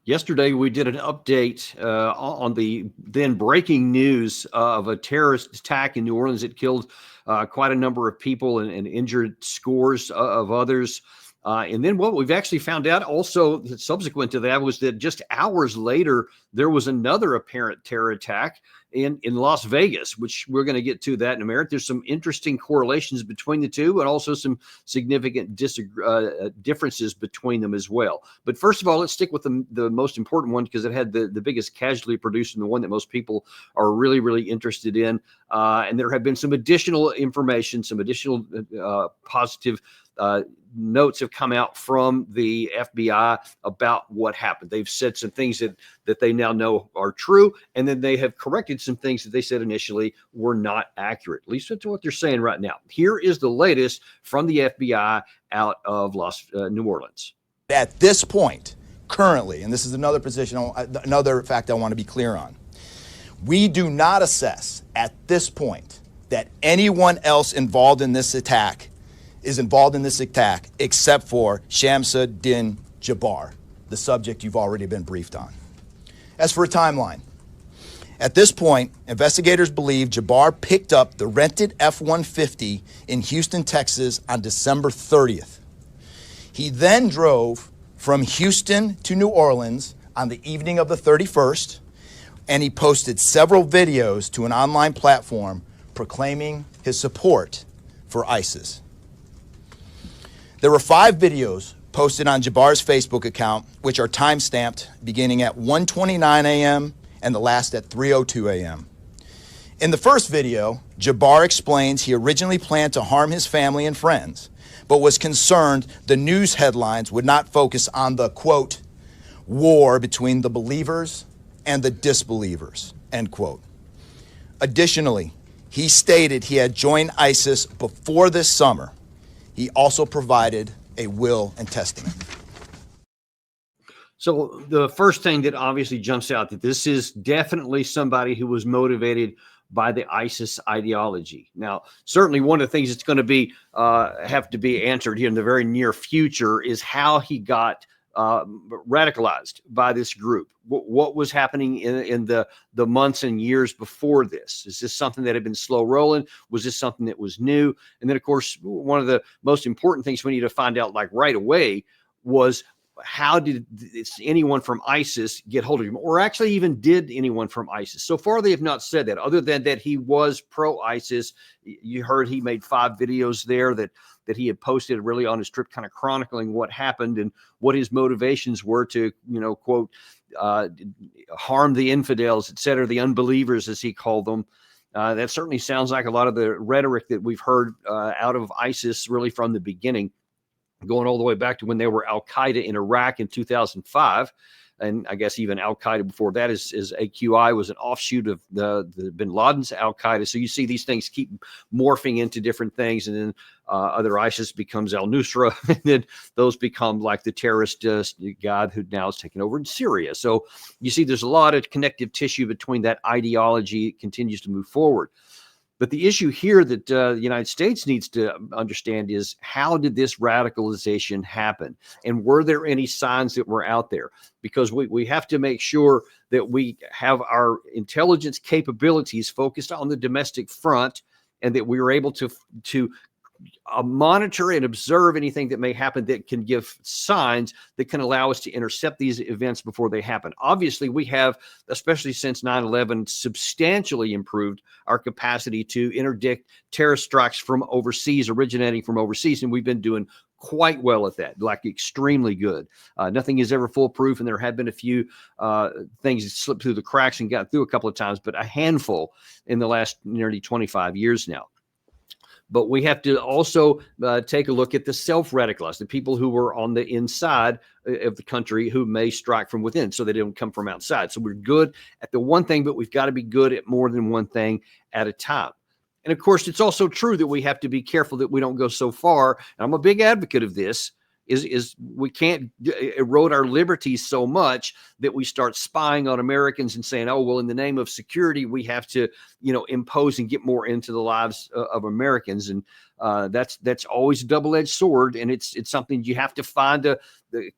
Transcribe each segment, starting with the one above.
Yesterday, we did an update on the then breaking news of a terrorist attack in New Orleans that killed quite a number of people and injured scores of others. And then what we've actually found out also subsequent to that was that just hours later, there was another apparent terror attack in Las Vegas, which we're going to get to that in a minute. There's some interesting correlations between the two and also some significant differences between them as well. But first of all, let's stick with the most important one because it had the biggest casualty produced and the one that most people are really, really interested in. And there have been some additional information, some additional positive notes have come out from the FBI about what happened. They've said some things that they now know are true, and then they have corrected some things that they said initially were not accurate. At least that's what they're saying right now. Here is the latest from the FBI out of New Orleans. At this point, currently, and this is another fact I want to be clear on, we do not assess at this point that anyone else involved in this attack except for Shamsa Din Jabbar, the subject you've already been briefed on. As for a timeline, at this point, investigators believe Jabbar picked up the rented F-150 in Houston, Texas on December 30th. He then drove from Houston to New Orleans on the evening of the 31st, and he posted several videos to an online platform proclaiming his support for ISIS. There were 5 videos posted on Jabbar's Facebook account, which are time-stamped beginning at 1:29 a.m. and the last at 3:02 a.m. In the first video, Jabbar explains he originally planned to harm his family and friends, but was concerned the news headlines would not focus on the, quote, war between the believers and the disbelievers, end quote. Additionally, he stated he had joined ISIS before this summer. He also provided a will and testament. So the first thing that obviously jumps out that this is definitely somebody who was motivated by the ISIS ideology. Now, certainly one of the things that's going to be have to be answered here in the very near future is how he got radicalized by this group. What was happening in the months and years before this? Is this something that had been slow rolling? Was this something that was new? And then, of course, one of the most important things we need to find out like right away was how did anyone from ISIS get hold of him, or actually even did anyone from ISIS? So far, they have not said that, other than that he was pro-ISIS. You heard he made 5 videos there that he had posted really on his trip, kind of chronicling what happened and what his motivations were to, quote, harm the infidels, et cetera, the unbelievers, as he called them. That certainly sounds like a lot of the rhetoric that we've heard out of ISIS really from the beginning, going all the way back to when they were Al-Qaeda in Iraq in 2005. And I guess even Al-Qaeda before that is AQI was an offshoot of the bin Laden's Al-Qaeda. So you see these things keep morphing into different things. And then other ISIS becomes al-Nusra. And then those become like the terrorist god who now is taking over in Syria. So you see there's a lot of connective tissue between that ideology. It continues to move forward. But the issue here that the United States needs to understand is how did this radicalization happen? And were there any signs that were out there? Because we have to make sure that we have our intelligence capabilities focused on the domestic front and that we were able to monitor and observe anything that may happen that can give signs that can allow us to intercept these events before they happen. Obviously, we have, especially since 9/11, substantially improved our capacity to interdict terrorist strikes from overseas, originating from overseas, and we've been doing quite well at that, like extremely good. Nothing is ever foolproof, and there have been a few things that slipped through the cracks and got through a couple of times, but a handful in the last nearly 25 years now. But we have to also take a look at the self-radicalized, the people who were on the inside of the country who may strike from within, so they don't come from outside. So we're good at the one thing, but we've got to be good at more than one thing at a time. And of course, it's also true that we have to be careful that we don't go so far. And I'm a big advocate of this, is we can't erode our liberties so much that we start spying on Americans and saying, oh, well, in the name of security, we have to, impose and get more into the lives of Americans. And that's always a double-edged sword. And it's something you have to find the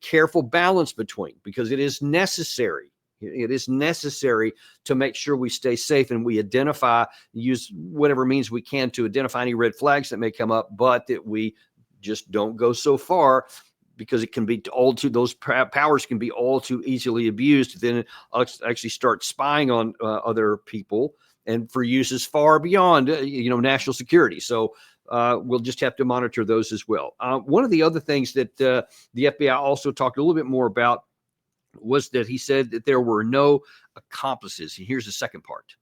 careful balance between, because it is necessary. It is necessary to make sure we stay safe and we use whatever means we can to identify any red flags that may come up, but that we just don't go so far, because it can be those powers can be all too easily abused. Then actually start spying on other people, and for uses far beyond, national security. So we'll just have to monitor those as well. One of the other things that the FBI also talked a little bit more about was that he said that there were no accomplices. And here's the second part.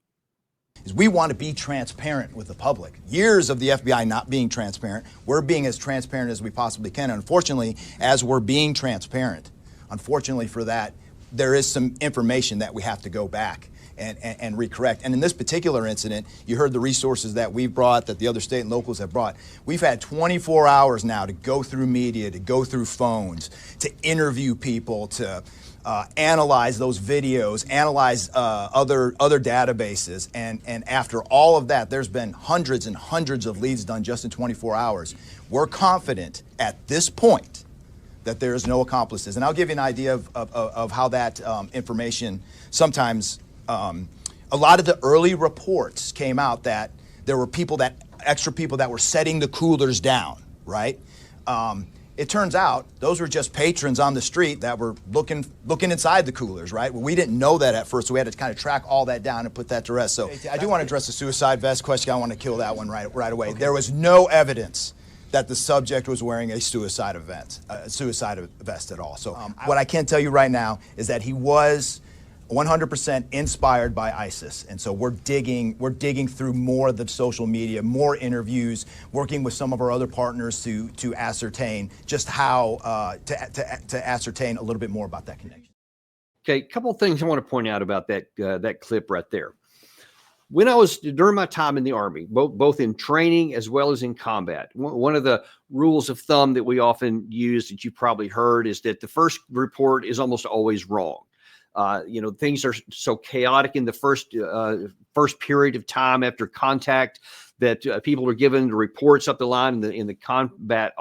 Is we want to be transparent with the public. Years of the FBI not being transparent. We're being as transparent as we possibly can. And unfortunately, as we're being transparent, unfortunately for that, there is some information that we have to go back and recorrect. And in this particular incident, you heard the resources that we've brought, that the other state and locals have brought. We've had 24 hours now to go through media, to go through phones, to interview people, to analyze those videos, analyze other databases, and after all of that, there's been hundreds and hundreds of leads done just in 24 hours. We're confident at this point that there is no accomplices, and I'll give you an idea of how that information sometimes. A lot of the early reports came out that there were extra people that were setting the coolers down, right? It turns out those were just patrons on the street that were looking inside the coolers, right? Well, we didn't know that at first, so we had to kind of track all that down and put that to rest. So I do want to address the suicide vest question. I want to kill that one right away. Okay. There was no evidence that the subject was wearing a suicide vest at all. So what I can tell you right now is that he was 100% inspired by ISIS, and so we're digging through more of the social media, more interviews, working with some of our other partners to ascertain just how to ascertain a little bit more about that connection. Okay, a couple of things I want to point out about that clip right there. When during my time in the Army, both in training as well as in combat, one of the rules of thumb that we often use, that you probably heard, is that the first report is almost always wrong. Things are so chaotic in the first period of time after contact that people are given the reports up the line in the combat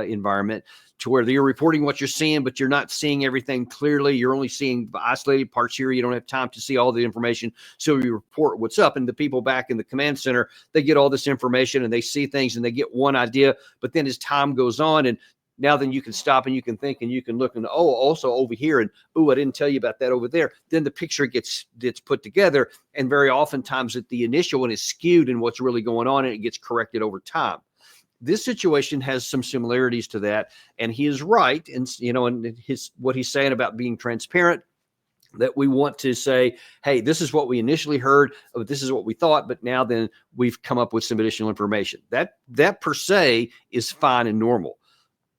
environment, to where you're reporting what you're seeing, but you're not seeing everything clearly. You're only seeing isolated parts here. You don't have time to see all the information, so you report what's up. And the people back in the command center, they get all this information and they see things and they get one idea. But then as time goes on, and now then you can stop and you can think and you can look and, oh, also over here, and, oh, I didn't tell you about that over there. Then the picture gets put together, and very oftentimes the initial one is skewed in what's really going on, and it gets corrected over time. This situation has some similarities to that, and he is right. And, what he's saying about being transparent, that we want to say, hey, this is what we initially heard, this is what we thought, but now then we've come up with some additional information. That per se is fine and normal.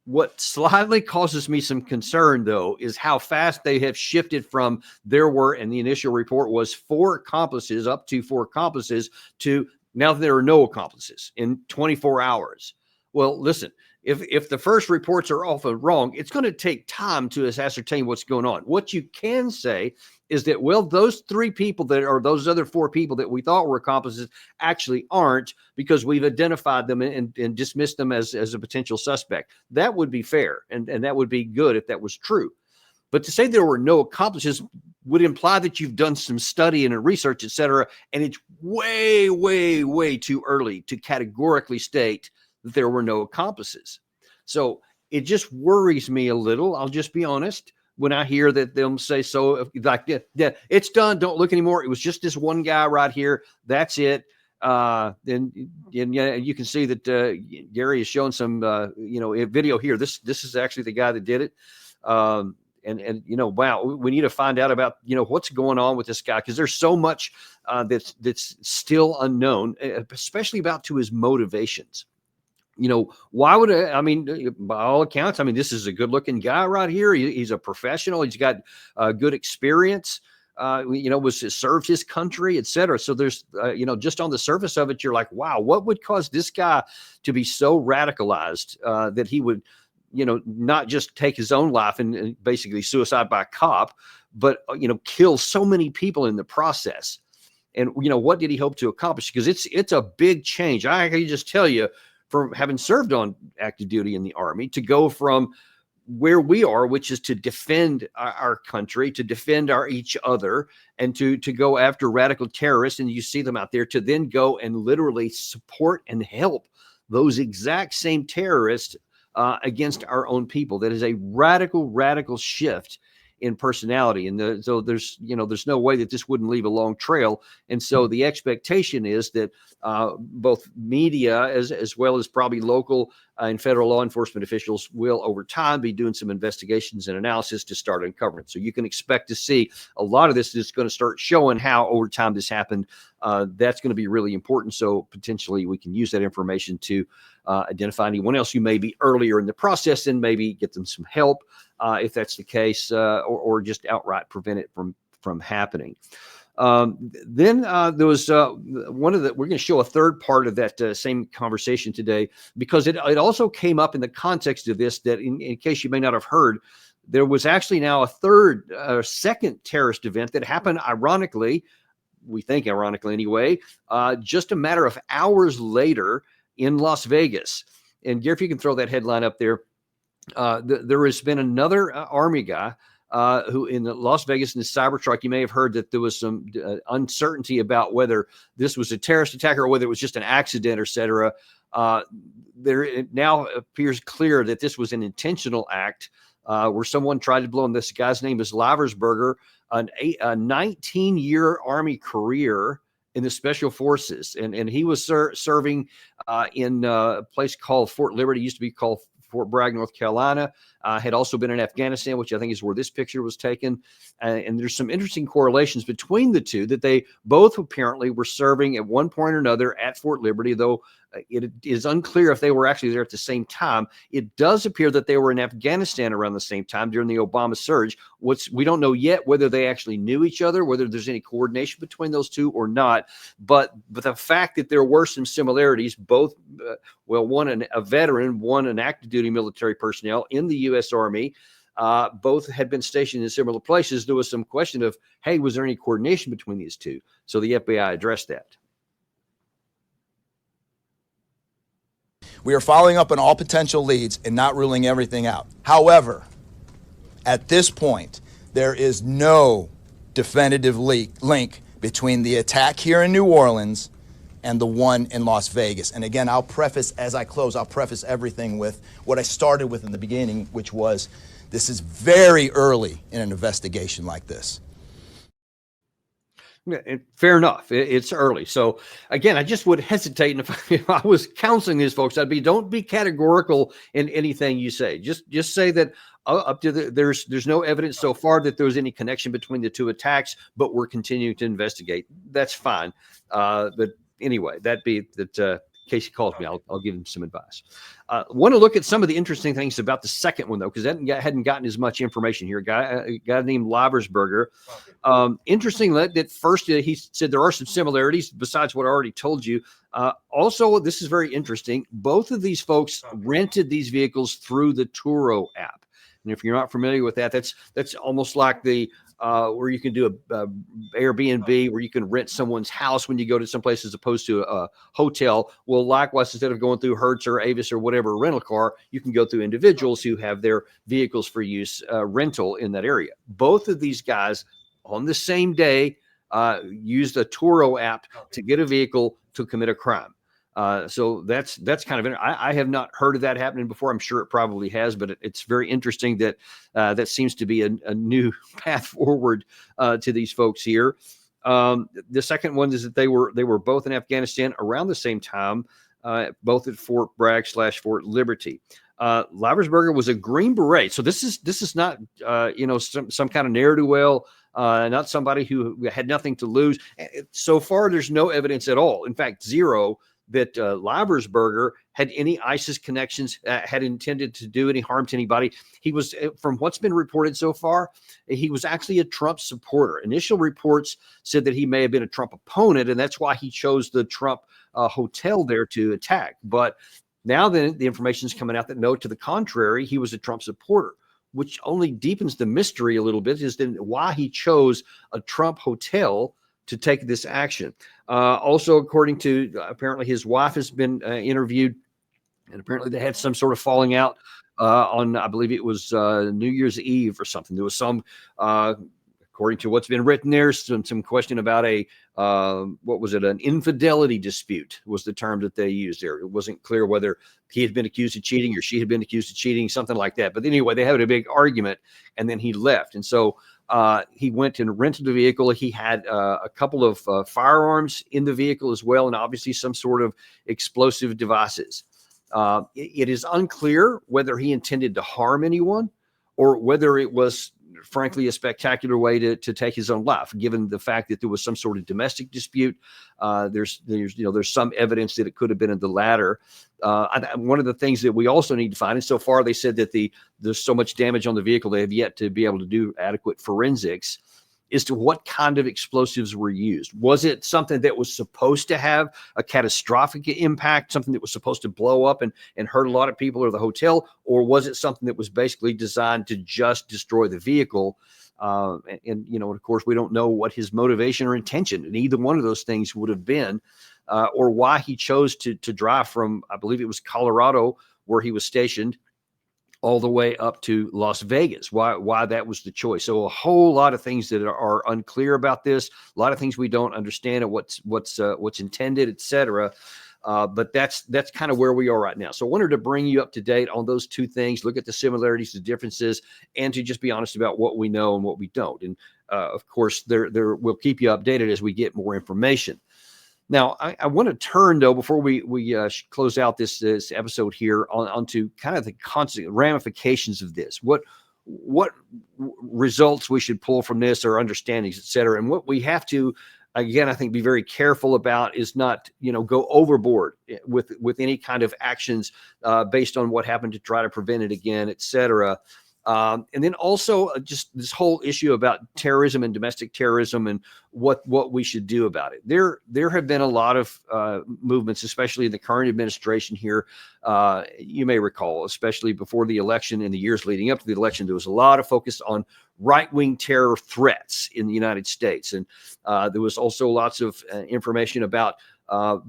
What slightly causes me some concern, though, is how fast they have shifted from there were, and the initial report was 4 accomplices, up to 4 accomplices, to now there are no accomplices in 24 hours. Well, listen, if the first reports are often wrong, it's going to take time to ascertain what's going on. What you can say is that, well, those 3 people those other 4 people that we thought were accomplices actually aren't, because we've identified them and dismissed them as a potential suspect. That would be fair, and that would be good if that was true. But to say there were no accomplices would imply that you've done some study and research, et cetera, and it's way, way, way too early to categorically state that there were no accomplices. So it just worries me a little. I'll just be honest. When I hear that them say, so, like, yeah, it's done, don't look anymore, it was just this one guy right here, that's it. Then you can see that Gary is showing some video here. This is actually the guy that did it. Wow, we need to find out about what's going on with this guy, because there's so much that's still unknown, especially about to his motivations. Why would by all accounts, this is a good looking guy right here. He's a professional. He's got good experience, served his country, et cetera. So there's, just on the surface of it, you're like, wow, what would cause this guy to be so radicalized that he would not just take his own life and basically suicide by cop, but, kill so many people in the process. And, what did he hope to accomplish? Because it's a big change. I can just tell you, from having served on active duty in the Army, to go from where we are, which is to defend our country, to defend each other, and to go after radical terrorists, and you see them out there, to then go and literally support and help those exact same terrorists against our own people. That is a radical shift in personality. And so there's no way that this wouldn't leave a long trail. And so the expectation is that both media as well as probably local and federal law enforcement officials will over time be doing some investigations and analysis to start uncovering. So you can expect to see a lot of this is going to start showing how over time this happened. That's going to be really important. So potentially we can use that information to identify anyone else who may be earlier in the process and maybe get them some help if that's the case, or just outright prevent it from happening. Then there was we're going to show a third part of that same conversation today, because it also came up in the context of this, that in case you may not have heard, there was actually now a second terrorist event that happened, ironically, we think ironically anyway, just a matter of hours later in Las Vegas. And Gary, if you can throw that headline up there. There has been another Army guy who in Las Vegas in the Cybertruck. You may have heard that there was some uncertainty about whether this was a terrorist attack or whether it was just an accident, etc. It now appears clear that this was an intentional act where someone tried to blow him. This guy's name is Laversberger, a 19-year Army career in the Special Forces. And he was serving in a place called Fort Liberty, used to be called Fort Bragg, North Carolina, had also been in Afghanistan, which I think is where this picture was taken. And there's some interesting correlations between the two, that they both apparently were serving at one point or another at Fort Liberty, though it is unclear if they were actually there at the same time. It does appear that they were in Afghanistan around the same time during the Obama surge. We don't know yet whether they actually knew each other, whether there's any coordination between those two or not. But the fact that there were some similarities, both, one a veteran, one an active duty military personnel in the U.S. Army, both had been stationed in similar places. There was some question of, hey, was there any coordination between these two? So the FBI addressed that. We are following up on all potential leads and not ruling everything out. However, at this point, there is no definitive link between the attack here in New Orleans and the one in Las Vegas. And again, I'll preface everything with what I started with in the beginning, which was this is very early in an investigation like this. Fair enough. It's early. So again, I just would hesitate. And if I was counseling these folks, don't be categorical in anything you say. Just say that up to there's no evidence so far that there was any connection between the two attacks, but we're continuing to investigate. That's fine. But anyway, Casey calls me, I'll give him some advice. Want to look at some of the interesting things about the second one, though, because that hadn't gotten as much information here. A guy named Laversberger. Interesting that first he said there are some similarities besides what I already told you. Also, this is very interesting. Both of these folks rented these vehicles through the Turo app. And if you're not familiar with that, that's almost like the where you can do a Airbnb, where you can rent someone's house when you go to some place as opposed to a hotel. Well, likewise, instead of going through Hertz or Avis or whatever rental car, you can go through individuals who have their vehicles for use rental in that area. Both of these guys on the same day used a Turo app to get a vehicle to commit a crime. So that's kind of, I have not heard of that happening before. I'm sure it probably has, but it's very interesting that that seems to be a new path forward to these folks here. The second one is that they were both in Afghanistan around the same time, both at Fort Bragg / Fort Liberty. Laversberger was a Green Beret. So this is not, some kind of ne'er-do-well, not somebody who had nothing to lose. So far, there's no evidence at all. In fact, zero, that Laversberger had any ISIS connections, had intended to do any harm to anybody. He was, from what's been reported so far, he was actually a Trump supporter. Initial reports said that he may have been a Trump opponent, and that's why he chose the Trump hotel there to attack. But Now then the information is coming out that no, to the contrary, he was a Trump supporter, which only deepens the mystery a little bit as to why he chose a Trump hotel to take this action. Also, according to apparently his wife has been interviewed, and apparently they had some sort of falling out on, I believe it was New Year's Eve or something. There was some, according to what's been written there, some question about a, what was it, an infidelity dispute was the term that they used there. It wasn't clear whether he had been accused of cheating or she had been accused of cheating, something like that. But anyway, they had a big argument, and then he left. And so he went and rented the vehicle. He had a couple of firearms in the vehicle as well, and obviously some sort of explosive devices. It is unclear whether he intended to harm anyone or whether it was, frankly, a spectacular way to take his own life, given the fact that there was some sort of domestic dispute. There's some evidence that it could have been in the latter. One of the things that we also need to find, and so far they said that there's so much damage on the vehicle, they have yet to be able to do adequate forensics as to what kind of explosives were used. Was it something that was supposed to have a catastrophic impact, something that was supposed to blow up and hurt a lot of people or the hotel, or was it something that was basically designed to just destroy the vehicle? And of course, we don't know what his motivation or intention in either one of those things would have been, or why he chose to drive from, I believe it was Colorado, where he was stationed, all the way up to Las Vegas, why that was the choice. So a whole lot of things that are unclear about this, a lot of things we don't understand of what's intended, et cetera. But that's kind of where we are right now. So I wanted to bring you up to date on those two things, look at the similarities, the differences, and to just be honest about what we know and what we don't. And of course, we'll keep you updated as we get more information. Now, I want to turn, though, before we close out this episode here, onto kind of the constant ramifications of this. What results we should pull from this, or understandings, et cetera. And what we have to, again, I think, be very careful about is not, go overboard with any kind of actions based on what happened to try to prevent it again, et cetera. And then also just this whole issue about terrorism and domestic terrorism and what we should do about it. There have been a lot of movements, especially in the current administration here. You may recall, especially before the election and the years leading up to the election, there was a lot of focus on right-wing terror threats in the United States. And there was also lots of information about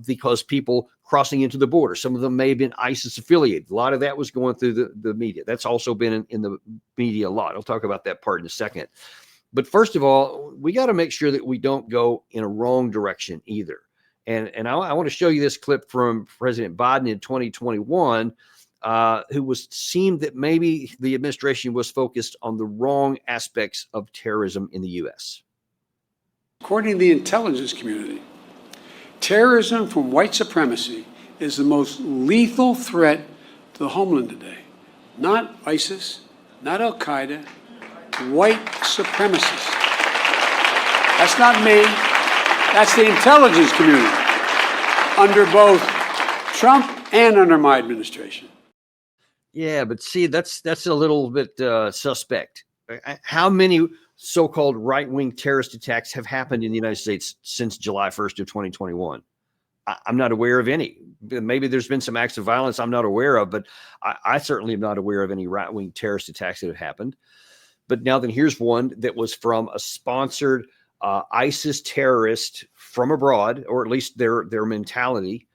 because people crossing into the border, some of them may have been ISIS affiliated. A lot of that was going through the media. That's also been in the media a lot. I'll talk about that part in a second. But first of all, we got to make sure that we don't go in a wrong direction either. And I want to show you this clip from President Biden in 2021, who seemed that maybe the administration was focused on the wrong aspects of terrorism in the U.S. According to the intelligence community, terrorism from white supremacy is the most lethal threat to the homeland today. Not ISIS, not Al-Qaeda, white supremacists. That's not me. That's the intelligence community under both Trump and under my administration. Yeah, but see, that's a little bit suspect. How many so-called right-wing terrorist attacks have happened in the United States since July 1st of 2021? I'm not aware of any. Maybe there's been some acts of violence I'm not aware of, but I certainly am not aware of any right-wing terrorist attacks that have happened. But now then, here's one that was from a sponsored ISIS terrorist from abroad, or at least their mentality,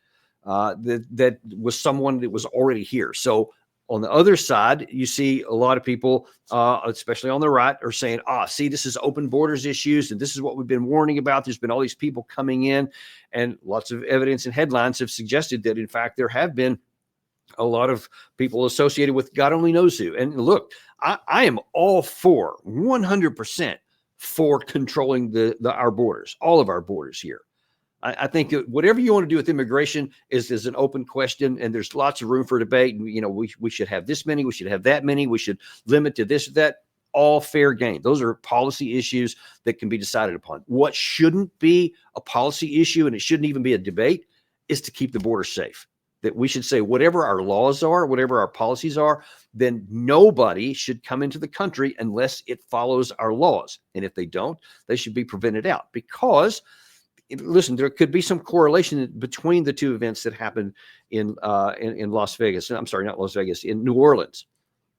that was someone that was already here. So on the other side, you see a lot of people, especially on the right, are saying, see, this is open borders issues, and this is what we've been warning about. There's been all these people coming in, and lots of evidence and headlines have suggested that, in fact, there have been a lot of people associated with God only knows who. And look, I am all for 100% for controlling our borders, all of our borders here. I think whatever you want to do with immigration is an open question, and there's lots of room for debate. We should have this many, we should have that many, we should limit to this or that. All fair game. Those are policy issues that can be decided upon. What shouldn't be a policy issue, and it shouldn't even be a debate, is to keep the border safe. That we should say whatever our laws are, whatever our policies are, then nobody should come into the country unless it follows our laws. And if they don't, they should be prevented out, because listen, there could be some correlation between the two events that happened in Las Vegas. I'm sorry, not Las Vegas, in New Orleans,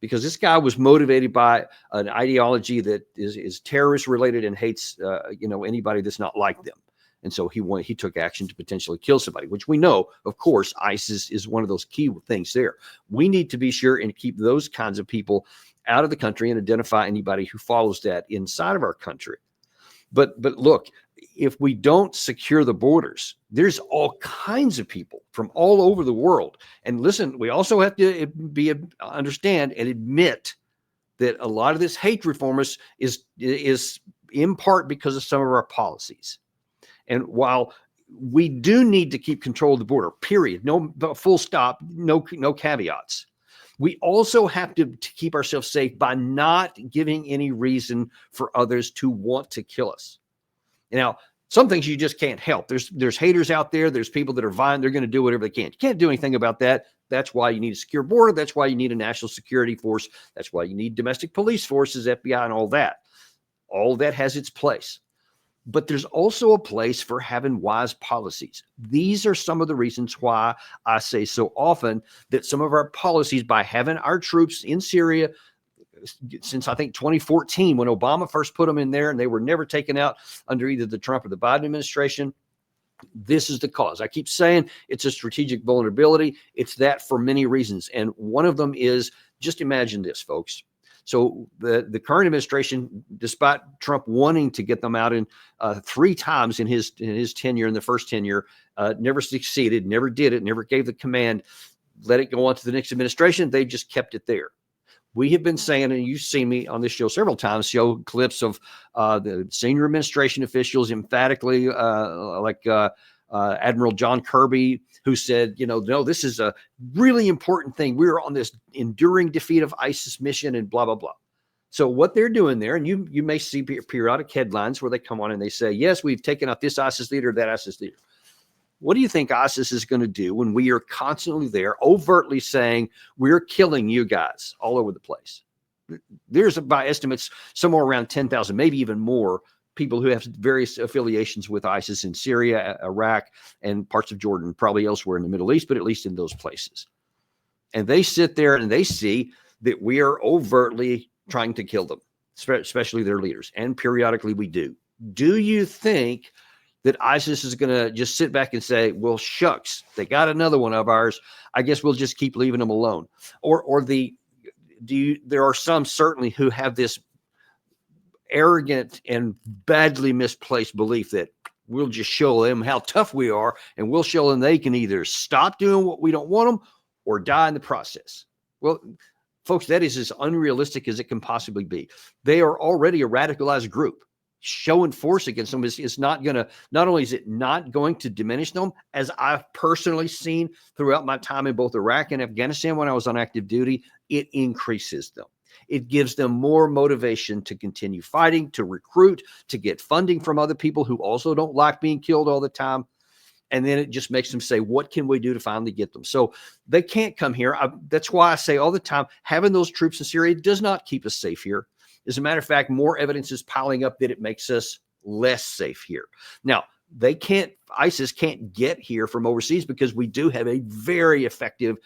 because this guy was motivated by an ideology that is terrorist related and hates anybody that's not like them. And so he took action to potentially kill somebody, which we know, of course, ISIS is one of those key things there. We need to be sure and keep those kinds of people out of the country and identify anybody who follows that inside of our country. But look, if we don't secure the borders, there's all kinds of people from all over the world. And listen, we also have to understand and admit that a lot of this hate reform is in part because of some of our policies. And while we do need to keep control of the border, period, no full stop, no caveats, we also have to keep ourselves safe by not giving any reason for others to want to kill us. Now, some things you just can't help. There's haters out there. There's people that are vying. They're going to do whatever they can. You can't do anything about that. That's why you need a secure border. That's why you need a national security force. That's why you need domestic police forces, FBI, and all that. All that has its place. But there's also a place for having wise policies. These are some of the reasons why I say so often that some of our policies, by having our troops in Syria since I think 2014, when Obama first put them in there and they were never taken out under either the Trump or the Biden administration, this is the cause. I keep saying it's a strategic vulnerability. It's that for many reasons. And one of them is, just imagine this, folks. So the current administration, despite Trump wanting to get them out in 3 times in his tenure, in the first tenure, never succeeded, never did it, never gave the command, let it go on to the next administration. They just kept it there. We have been saying, and you've seen me on this show several times, show clips of the senior administration officials emphatically, like Admiral John Kirby, who said, no, this is a really important thing. We're on this enduring defeat of ISIS mission and blah, blah, blah. So what they're doing there, and you may see periodic headlines where they come on and they say, yes, we've taken out this ISIS leader, that ISIS leader. What do you think ISIS is going to do when we are constantly there overtly saying we're killing you guys all over the place? There's, by estimates, somewhere around 10,000, maybe even more, people who have various affiliations with ISIS in Syria, Iraq, and parts of Jordan, probably elsewhere in the Middle East, but at least in those places. And they sit there and they see that we are overtly trying to kill them, especially their leaders. And periodically we do. Do you think that ISIS is going to just sit back and say, well, shucks, they got another one of ours, I guess we'll just keep leaving them alone? There are some certainly who have this arrogant and badly misplaced belief that we'll just show them how tough we are, and we'll show them they can either stop doing what we don't want them or die in the process. Well, folks, that is as unrealistic as it can possibly be. They are already a radicalized group. Showing force against them is not going to, not only is it not going to diminish them, as I've personally seen throughout my time in both Iraq and Afghanistan when I was on active duty, it increases them. It gives them more motivation to continue fighting, to recruit, to get funding from other people who also don't like being killed all the time. And then it just makes them say, what can we do to finally get them? So they can't come here. That's why I say all the time, having those troops in Syria does not keep us safe here. As a matter of fact, more evidence is piling up that it makes us less safe here. Now, ISIS can't get here from overseas because we do have a very effective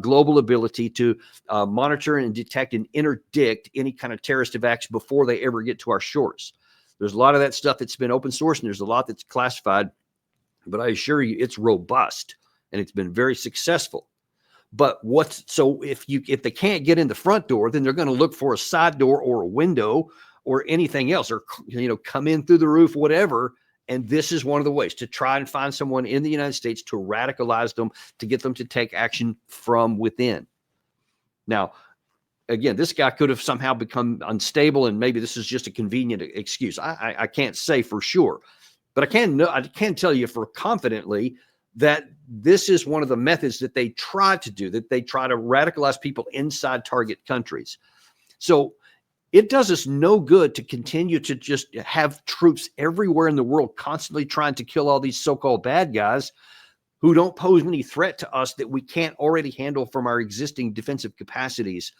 global ability to monitor and detect and interdict any kind of terrorist attacks before they ever get to our shores. There's a lot of that stuff that's been open source, and there's a lot that's classified, but I assure you it's robust and it's been very successful. But if they can't get in the front door, then they're going to look for a side door or a window or anything else, or come in through the roof, whatever. And this is one of the ways to try and find someone in the United States to radicalize them, to get them to take action from within. Now, again, this guy could have somehow become unstable, and maybe this is just a convenient excuse. I can't say for sure, but I can tell you for confidently that this is one of the methods that they try to do, that they try to radicalize people inside target countries. So it does us no good to continue to just have troops everywhere in the world constantly trying to kill all these so-called bad guys who don't pose any threat to us that we can't already handle from our existing defensive capacities,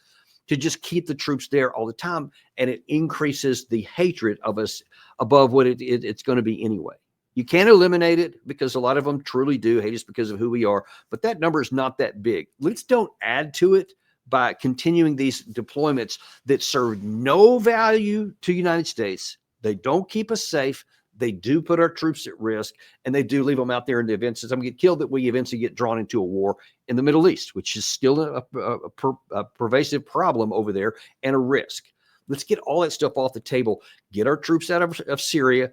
to just keep the troops there all the time. And it increases the hatred of us above what it's going to be anyway. You can't eliminate it because a lot of them truly do hate us because of who we are, but that number is not that big. Let's don't add to it by continuing these deployments that serve no value to the United States. They don't keep us safe. They do put our troops at risk, and they do leave them out there in the event that some get killed, that we eventually get drawn into a war in the Middle East, which is still a pervasive problem over there and a risk. Let's get all that stuff off the table, get our troops out of Syria.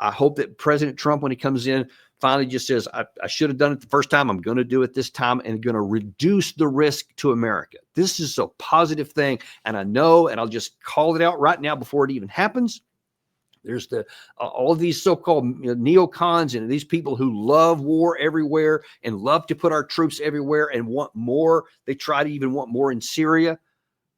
I hope that President Trump, when he comes in, finally just says, I should have done it the first time. I'm going to do it this time and going to reduce the risk to America. This is a positive thing. And I know, and I'll just call it out right now before it even happens. There's all of these so-called neocons and these people who love war everywhere and love to put our troops everywhere and want more. They try to even want more in Syria.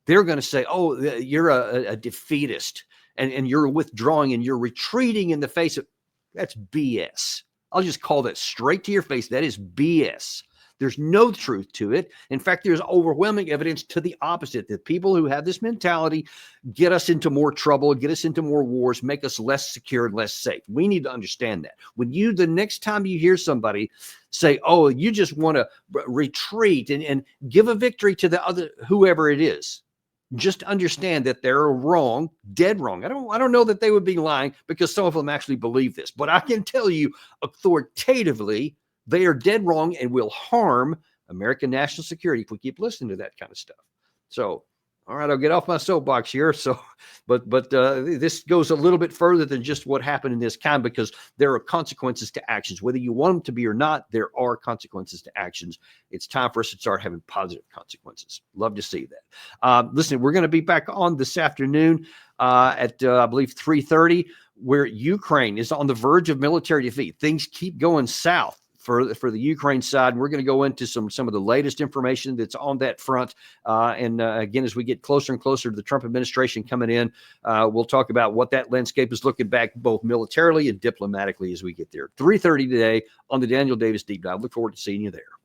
They're going to say, oh, you're a defeatist. And you're withdrawing and you're retreating in the face of, that's BS. I'll just call that straight to your face. That is BS. There's no truth to it. In fact, there's overwhelming evidence to the opposite, that people who have this mentality get us into more trouble, get us into more wars, make us less secure and less safe. We need to understand that. When the next time you hear somebody say, oh, you just want to retreat and give a victory to the other, whoever it is, just understand that they're wrong, dead wrong. I don't know that they would be lying, because some of them actually believe this, but I can tell you authoritatively, they are dead wrong and will harm American national security if we keep listening to that kind of stuff. So, all right, I'll get off my soapbox here. So, but this goes a little bit further than just what happened in this time, because there are consequences to actions, whether you want them to be or not. There are consequences to actions. It's time for us to start having positive consequences. Love to see that. Listen, we're going to be back on this afternoon at I believe 3:30, where Ukraine is on the verge of military defeat. Things keep going south for the Ukraine side. And we're going to go into some of the latest information that's on that front. Again, as we get closer and closer to the Trump administration coming in, we'll talk about what that landscape is looking back, both militarily and diplomatically, as we get there. 3:30 today on the Daniel Davis Deep Dive. Look forward to seeing you there.